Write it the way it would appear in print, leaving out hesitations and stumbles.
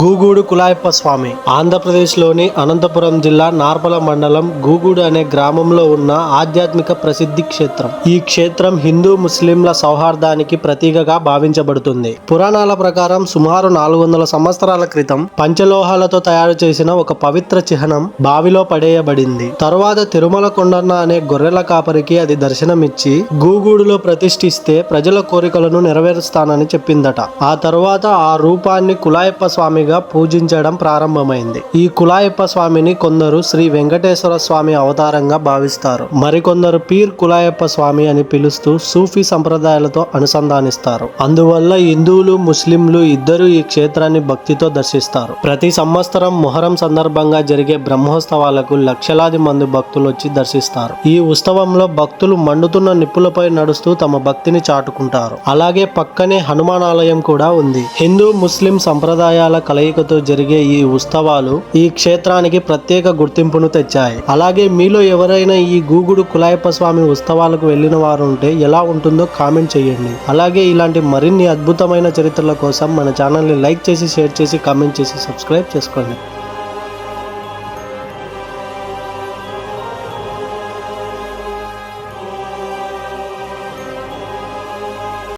గూగూడు కులాయప్ప స్వామి ఆంధ్రప్రదేశ్లోని అనంతపురం జిల్లా నార్పల మండలం గూగూడు అనే గ్రామంలో ఉన్న ఆధ్యాత్మిక ప్రసిద్ధి క్షేత్రం. ఈ క్షేత్రం హిందూ ముస్లింల సౌహార్దానికి ప్రతీకగా భావించబడుతుంది. పురాణాల ప్రకారం సుమారు 400 సంవత్సరాల క్రితం పంచలోహాలతో తయారు చేసిన ఒక పవిత్ర చిహ్నం బావిలో పడేయబడింది. తరువాత తిరుమల కొండన్న అనే గొర్రెల కాపరికి అది దర్శనమిచ్చి గూగూడులో ప్రతిష్ఠిస్తే ప్రజల కోరికలను నెరవేరుస్తానని చెప్పిందట. ఆ తరువాత ఆ రూపాన్ని కులాయప్ప స్వామిగా పూజించడం ప్రారంభమైంది. ఈ కులాయప్ప స్వామిని కొందరు శ్రీ వెంకటేశ్వర స్వామి అవతారంగా భావిస్తారు. మరికొందరు పీర్ కులాయప్ప స్వామి అని పిలుస్తూ సూఫీ సంప్రదాయాలతో అనుసంధానిస్తారు. అందువల్ల హిందువులు ముస్లింలు ఇద్దరు ఈ క్షేత్రాన్ని భక్తితో దర్శిస్తారు. ప్రతి సంవత్సరం మొహరం సందర్భంగా జరిగే బ్రహ్మోత్సవాలకు లక్షలాది మంది భక్తులు వచ్చి దర్శిస్తారు. ఈ ఉత్సవంలో భక్తులు మండుతున్న నిప్పులపై నడుస్తూ తమ భక్తిని చాటుకుంటారు. అలాగే పక్కనే హనుమాన్ ఆలయం కూడా ఉంది. హిందూ ముస్లిం సంప్రదాయాల కలయికతో జరిగే ఈ ఉత్సవాలు ఈ క్షేత్రానికి ప్రత్యేక గుర్తింపును తెచ్చాయి. అలాగే మీలో ఎవరైనా ఈ గూగూడు కులాయప్ప స్వామి ఉత్సవాలకు వెళ్ళిన వారు ఉంటే ఎలా ఉంటుందో కామెంట్ చేయండి. అలాగే ఇలాంటి మరిన్ని అద్భుతమైన చరిత్రల కోసం మన ఛానల్ని లైక్ చేసి, షేర్ చేసి, కామెంట్ చేసి సబ్స్క్రైబ్ చేసుకోండి.